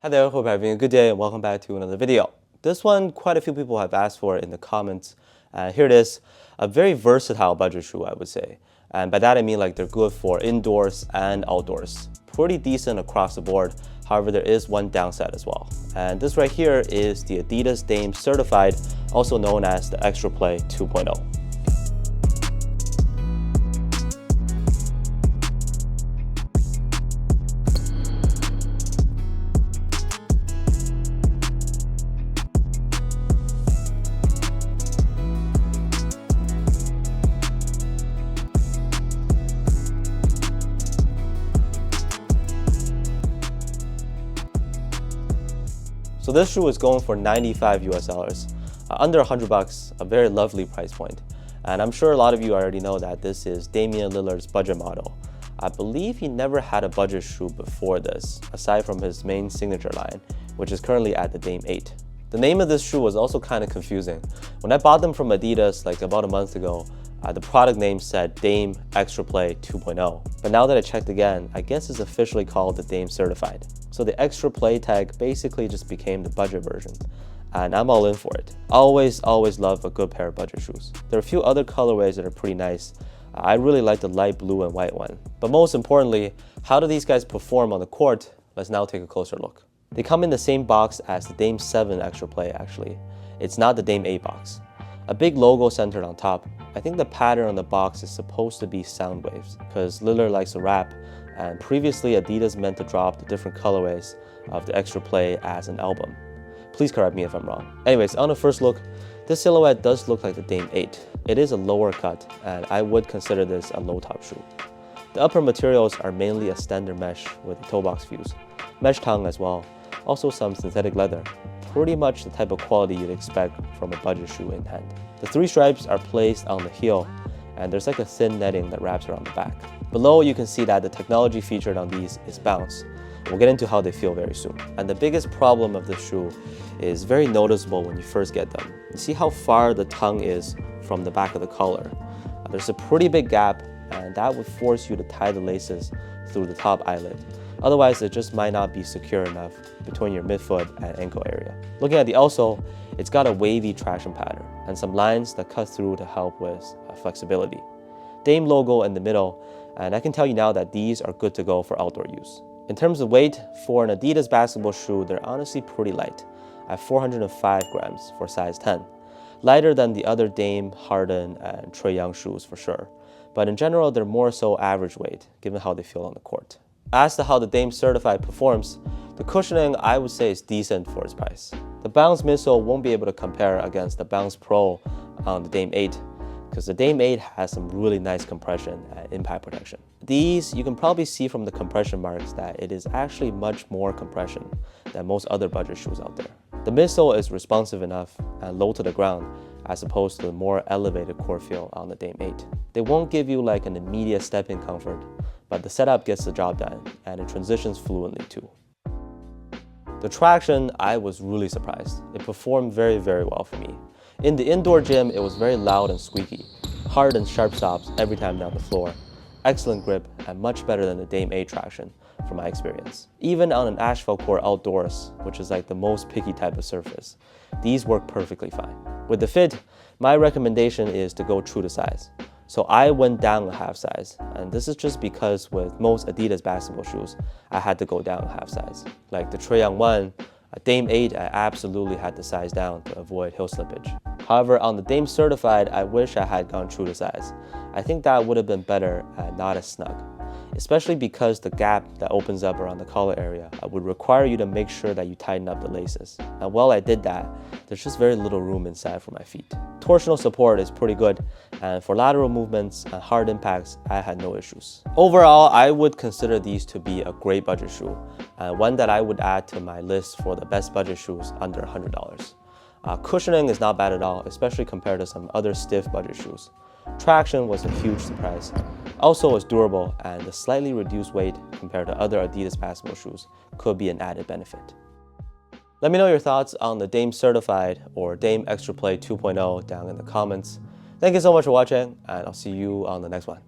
Hi there, hope you're having a good day and welcome back to another video. This one, quite a few people have asked for in the comments. Here it is, a very versatile budget shoe, I would say. And by that I mean like they're good for indoors and outdoors. Pretty decent across the board, however there is one downside as well. And this right here is the Adidas Dame Certified, also known as the EXTPLY 2.0. So this shoe is going for 95 US dollars, under 100 bucks, a very lovely price point. And I'm sure a lot of you already know that this is Damian Lillard's budget model. I believe he never had a budget shoe before this, aside from his main signature line, which is currently at the Dame 8. The name of this shoe was also kind of confusing. When I bought them from Adidas like about a month ago, the product name said Dame EXTPLY 2.0. But now that I checked again, I guess it's officially called the Dame Certified. So the EXTPLY tag basically just became the budget version. And I'm all in for it. Always love a good pair of budget shoes. There are a few other colorways that are pretty nice. I really like the light blue and white one. But most importantly, how do these guys perform on the court? Let's now take a closer look. They come in the same box as the Dame 7 EXTPLY actually. It's not the Dame 8 box. A big logo centered on top. I think the pattern on the box is supposed to be sound waves because Lillard likes to rap, and previously Adidas meant to drop the different colorways of the EXTPLY as an album. Please correct me if I'm wrong. Anyways, on the first look, this silhouette does look like the Dame 8. It is a lower cut, and I would consider this a low top shoe. The upper materials are mainly a standard mesh with a toe box fuse, mesh tongue as well, also some synthetic leather. Pretty much the type of quality you'd expect from a budget shoe in hand. The three stripes are placed on the heel, and there's like a thin netting that wraps around the back. Below, you can see that the technology featured on these is bounce. We'll get into how they feel very soon. And the biggest problem of this shoe is very noticeable when you first get them. You see how far the tongue is from the back of the collar. There's a pretty big gap, and that would force you to tie the laces through the top eyelid. Otherwise, it just might not be secure enough between your midfoot and ankle area. Looking at the outsole, it's got a wavy traction pattern and some lines that cut through to help with flexibility. Dame logo in the middle, and I can tell you now that these are good to go for outdoor use. In terms of weight, for an Adidas basketball shoe, they're honestly pretty light, at 405 grams for size 10. Lighter than the other Dame, Harden, and Trae Young shoes for sure. But in general, they're more so average weight, given how they feel on the court. As to how the Dame Certified performs, the cushioning I would say is decent for its price. The Bounce midsole won't be able to compare against the Bounce Pro on the Dame 8, because the Dame 8 has some really nice compression and impact protection. These, you can probably see from the compression marks that it is actually much more compression than most other budget shoes out there. The midsole is responsive enough and low to the ground as opposed to the more elevated core feel on the Dame 8. They won't give you like an immediate step-in comfort, but the setup gets the job done and it transitions fluently too. The traction, I was really surprised. It performed very well for me. In the indoor gym, it was very loud and squeaky, hard and sharp stops every time down the floor, excellent grip, and much better than the Dame 8 traction from my experience. Even on an asphalt court outdoors, which is like the most picky type of surface, these work perfectly fine. With the fit, my recommendation is to go true to size. So I went down a half size, and this is just because with most Adidas basketball shoes, I had to go down a half size. Like the Trae Young 1, a Dame 8, I absolutely had to size down to avoid heel slippage. However, on the Dame Certified, I wish I had gone true to size. I think that would have been better and not as snug, especially because the gap that opens up around the collar area would require you to make sure that you tighten up the laces. And while I did that, there's just very little room inside for my feet. Torsional support is pretty good, and for lateral movements and hard impacts, I had no issues. Overall, I would consider these to be a great budget shoe, and one that I would add to my list for the best budget shoes under $100. Cushioning is not bad at all, especially compared to some other stiff budget shoes. Traction was a huge surprise. Also, it's durable, and the slightly reduced weight compared to other Adidas basketball shoes could be an added benefit. Let me know your thoughts on the Dame Certified or Dame EXTPLY 2.0 down in the comments. Thank you so much for watching, and I'll see you on the next one.